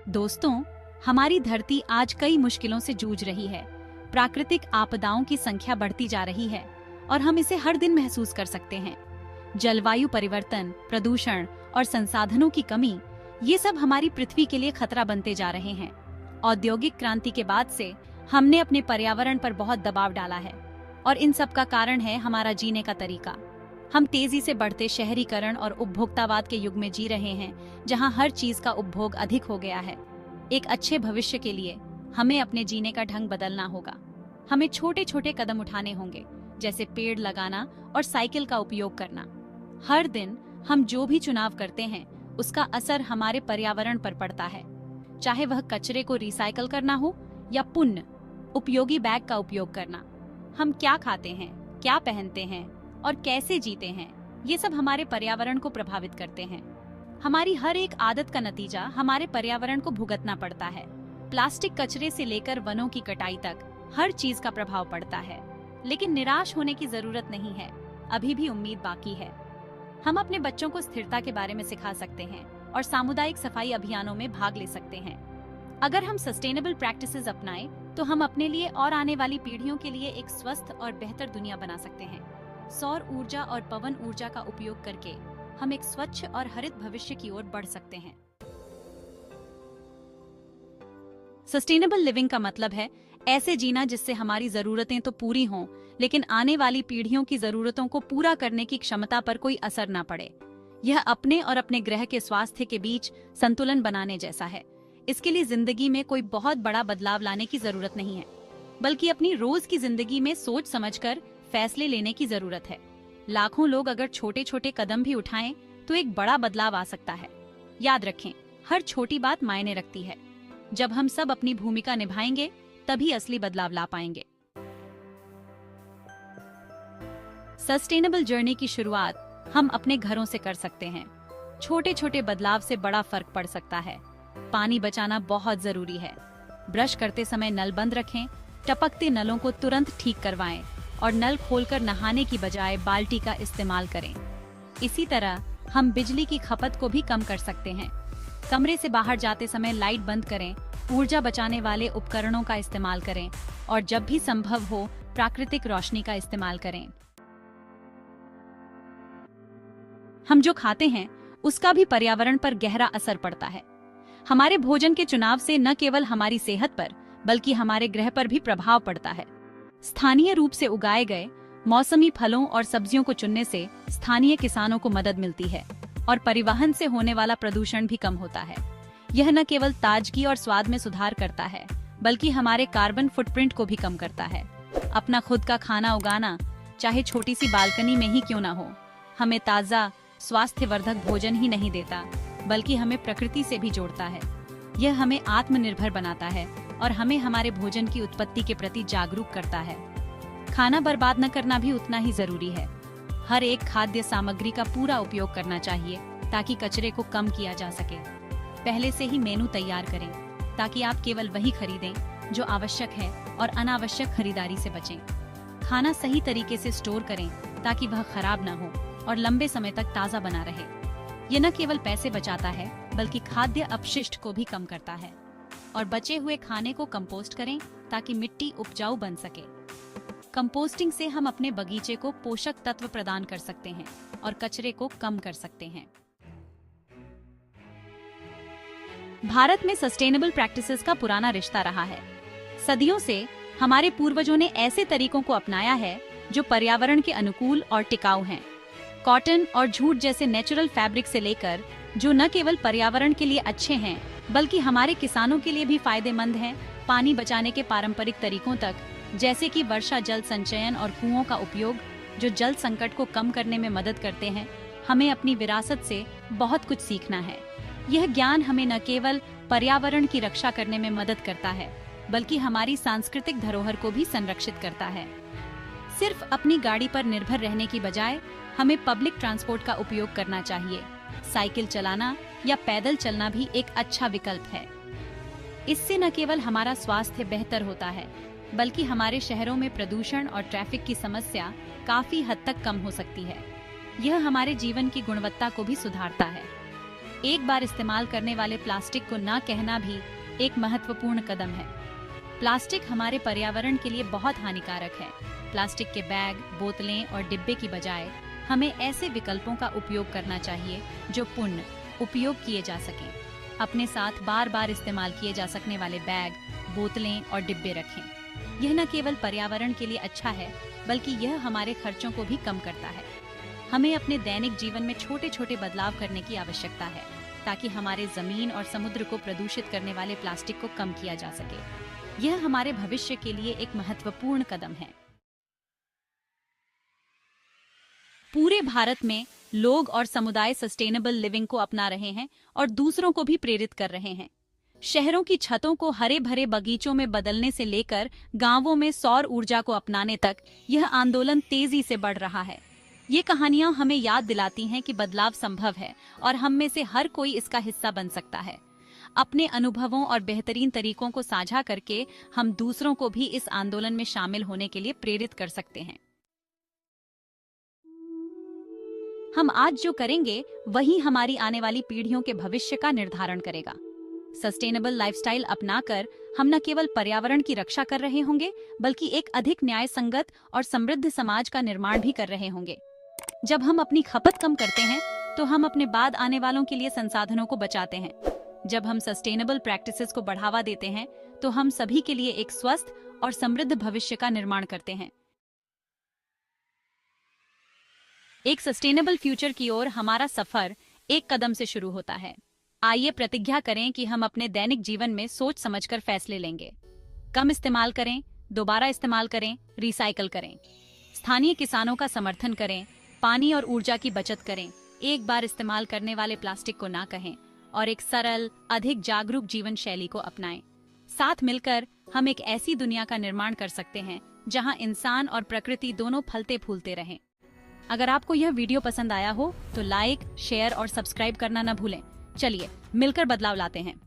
दोस्तों, हमारी धरती आज कई मुश्किलों से जूझ रही है। प्राकृतिक आपदाओं की संख्या बढ़ती जा रही है और हम इसे हर दिन महसूस कर सकते हैं। जलवायु परिवर्तन, प्रदूषण और संसाधनों की कमी, ये सब हमारी पृथ्वी के लिए खतरा बनते जा रहे हैं। औद्योगिक क्रांति के बाद से हमने अपने पर्यावरण पर बहुत दबाव डाला है और इन सब का कारण है हमारा जीने का तरीका। हम तेजी से बढ़ते शहरीकरण और उपभोक्तावाद के युग में जी रहे हैं, जहां हर चीज का उपभोग अधिक हो गया है। एक अच्छे भविष्य के लिए हमें अपने जीने का ढंग बदलना होगा। हमें छोटे छोटे कदम उठाने होंगे, जैसे पेड़ लगाना और साइकिल का उपयोग करना। हर दिन हम जो भी चुनाव करते हैं, उसका असर हमारे पर्यावरण पर पड़ता है। चाहे वह कचरे को रिसाइकल करना हो या पुनः उपयोगी बैग का उपयोग करना। हम क्या खाते हैं, क्या पहनते हैं और कैसे जीते हैं, ये सब हमारे पर्यावरण को प्रभावित करते हैं। हमारी हर एक आदत का नतीजा हमारे पर्यावरण को भुगतना पड़ता है। प्लास्टिक कचरे से लेकर वनों की कटाई तक हर चीज का प्रभाव पड़ता है। लेकिन निराश होने की जरूरत नहीं है, अभी भी उम्मीद बाकी है। हम अपने बच्चों को स्थिरता के बारे में सिखा सकते हैं और सामुदायिक सफाई अभियानों में भाग ले सकते हैं। अगर हम सस्टेनेबल प्रैक्टिसेस अपनाएं, तो हम अपने लिए और आने वाली पीढ़ियों के लिए एक स्वस्थ और बेहतर दुनिया बना सकते हैं। सौर ऊर्जा और पवन ऊर्जा का उपयोग करके हम एक स्वच्छ और हरित भविष्य की ओर बढ़ सकते हैं। सस्टेनेबल लिविंग का मतलब है ऐसे जीना जिससे हमारी जरूरतें तो पूरी हों, लेकिन आने वाली पीढ़ियों की जरूरतों को पूरा करने की क्षमता पर कोई असर न पड़े। यह अपने और अपने ग्रह के स्वास्थ्य के बीच संतुलन बनाने जैसा है। इसके लिए जिंदगी में कोई बहुत बड़ा बदलाव लाने की जरूरत नहीं है, बल्कि अपनी रोज की जिंदगी में सोच समझकर फैसले लेने की जरूरत है। लाखों लोग अगर छोटे छोटे कदम भी उठाएं, तो एक बड़ा बदलाव आ सकता है। याद रखें, हर छोटी बात मायने रखती है। जब हम सब अपनी भूमिका निभाएंगे, तभी असली बदलाव ला पाएंगे। सस्टेनेबल जर्नी की शुरुआत हम अपने घरों से कर सकते हैं। छोटे छोटे बदलाव से बड़ा फर्क पड़ सकता है। पानी बचाना बहुत जरूरी है। ब्रश करते समय नल बंद रखें, टपकते नलों को तुरंत ठीक करवाएं और नल खोलकर नहाने की बजाय बाल्टी का इस्तेमाल करें। इसी तरह हम बिजली की खपत को भी कम कर सकते हैं। कमरे से बाहर जाते समय लाइट बंद करें, ऊर्जा बचाने वाले उपकरणों का इस्तेमाल करें और जब भी संभव हो प्राकृतिक रोशनी का इस्तेमाल करें। हम जो खाते हैं, उसका भी पर्यावरण पर गहरा असर पड़ता है। हमारे भोजन के चुनाव से न केवल हमारी सेहत पर, बल्कि हमारे ग्रह पर भी प्रभाव पड़ता है। स्थानीय रूप से उगाए गए मौसमी फलों और सब्जियों को चुनने से स्थानीय किसानों को मदद मिलती है और परिवहन से होने वाला प्रदूषण भी कम होता है। यह न केवल ताजगी और स्वाद में सुधार करता है, बल्कि हमारे कार्बन फुटप्रिंट को भी कम करता है। अपना खुद का खाना उगाना, चाहे छोटी सी बालकनी में ही क्यों न हो, हमें ताज़ा स्वास्थ्यवर्धक भोजन ही नहीं देता, बल्कि हमें प्रकृति से भी जोड़ता है। यह हमें आत्मनिर्भर बनाता है और हमें हमारे भोजन की उत्पत्ति के प्रति जागरूक करता है। खाना बर्बाद न करना भी उतना ही जरूरी है। हर एक खाद्य सामग्री का पूरा उपयोग करना चाहिए, ताकि कचरे को कम किया जा सके। पहले से ही मेनू तैयार करें, ताकि आप केवल वही खरीदें जो आवश्यक है और अनावश्यक खरीदारी से बचें। खाना सही तरीके से स्टोर करें, ताकि वह खराब न हो और लंबे समय तक ताज़ा बना रहे। ये न केवल पैसे बचाता है, बल्कि खाद्य अपशिष्ट को भी कम करता है। और बचे हुए खाने को कंपोस्ट करें, ताकि मिट्टी उपजाऊ बन सके। कंपोस्टिंग से हम अपने बगीचे को पोषक तत्व प्रदान कर सकते हैं और कचरे को कम कर सकते हैं। भारत में सस्टेनेबल प्रैक्टिसेस का पुराना रिश्ता रहा है। सदियों से हमारे पूर्वजों ने ऐसे तरीकों को अपनाया है जो पर्यावरण के अनुकूल और टिकाऊ हैं। कॉटन और जूट जैसे नेचुरल फैब्रिक से लेकर जो न केवल पर्यावरण के लिए अच्छे हैं, बल्कि हमारे किसानों के लिए भी फायदेमंद हैं, पानी बचाने के पारंपरिक तरीकों तक, जैसे कि वर्षा जल संचयन और कुओं का उपयोग, जो जल संकट को कम करने में मदद करते हैं। हमें अपनी विरासत से बहुत कुछ सीखना है। यह ज्ञान हमें न केवल पर्यावरण की रक्षा करने में मदद करता है, बल्कि हमारी सांस्कृतिक धरोहर को भी संरक्षित करता है। सिर्फ अपनी गाड़ी पर निर्भर रहने की बजाय हमें पब्लिक ट्रांसपोर्ट का उपयोग करना चाहिए। साइकिल चलाना या पैदल चलना भी एक अच्छा विकल्प है। इससे न केवल हमारा स्वास्थ्य बेहतर होता है, बल्कि हमारे शहरों में प्रदूषण और ट्रैफिक की समस्या काफी हद तक कम हो सकती है। यह हमारे जीवन की गुणवत्ता को भी सुधारता है। एक बार इस्तेमाल करने वाले प्लास्टिक को ना कहना भी एक महत्वपूर्ण कदम है। प्लास्टिक हमारे पर्यावरण के लिए बहुत हानिकारक है। प्लास्टिक के बैग, बोतलें और डिब्बे की बजाय हमें ऐसे विकल्पों का उपयोग करना चाहिए जो पुनः उपयोग किए जा सकें। अपने साथ बार बार इस्तेमाल किए जा सकने वाले बैग, बोतलें और डिब्बे रखें। यह न केवल पर्यावरण के लिए अच्छा है, बल्कि यह हमारे खर्चों को भी कम करता है। हमें अपने दैनिक जीवन में छोटे छोटे बदलाव करने की आवश्यकता है, ताकि हमारे जमीन और समुद्र को प्रदूषित करने वाले प्लास्टिक को कम किया जा सके। यह हमारे भविष्य के लिए एक महत्वपूर्ण कदम है। पूरे भारत में लोग और समुदाय सस्टेनेबल लिविंग को अपना रहे हैं और दूसरों को भी प्रेरित कर रहे हैं। शहरों की छतों को हरे भरे बगीचों में बदलने से लेकर गांवों में सौर ऊर्जा को अपनाने तक यह आंदोलन तेजी से बढ़ रहा है। ये कहानियां हमें याद दिलाती हैं कि बदलाव संभव है और हम में से हर कोई इसका हिस्सा बन सकता है। अपने अनुभवों और बेहतरीन तरीकों को साझा करके हम दूसरों को भी इस आंदोलन में शामिल होने के लिए प्रेरित कर सकते हैं। हम आज जो करेंगे वही हमारी आने वाली पीढ़ियों के भविष्य का निर्धारण करेगा। सस्टेनेबल लाइफस्टाइल अपनाकर हम न केवल पर्यावरण की रक्षा कर रहे होंगे, बल्कि एक अधिक न्याय संगत और समृद्ध समाज का निर्माण भी कर रहे होंगे। जब हम अपनी खपत कम करते हैं तो हम अपने बाद आने वालों के लिए संसाधनों को बचाते हैं। जब हम सस्टेनेबल प्रैक्टिसेस को बढ़ावा देते हैं तो हम सभी के लिए एक स्वस्थ और समृद्ध भविष्य का निर्माण करते हैं। एक सस्टेनेबल फ्यूचर की ओर हमारा सफर एक कदम से शुरू होता है। आइए प्रतिज्ञा करें कि हम अपने दैनिक जीवन में सोच समझकर फैसले लेंगे। कम इस्तेमाल करें, दोबारा इस्तेमाल करें, रिसाइकल करें। स्थानीय किसानों का समर्थन करें, पानी और ऊर्जा की बचत करें, एक बार इस्तेमाल करने वाले प्लास्टिक को ना कहें और एक सरल, अधिक जागरूक जीवन शैली को अपनाएं। साथ मिलकर हम एक ऐसी दुनिया का निर्माण कर सकते हैं जहां इंसान और प्रकृति दोनों फलते फूलते रहें। अगर आपको यह वीडियो पसंद आया हो तो लाइक, शेयर और सब्सक्राइब करना न भूलें। चलिए मिलकर बदलाव लाते हैं।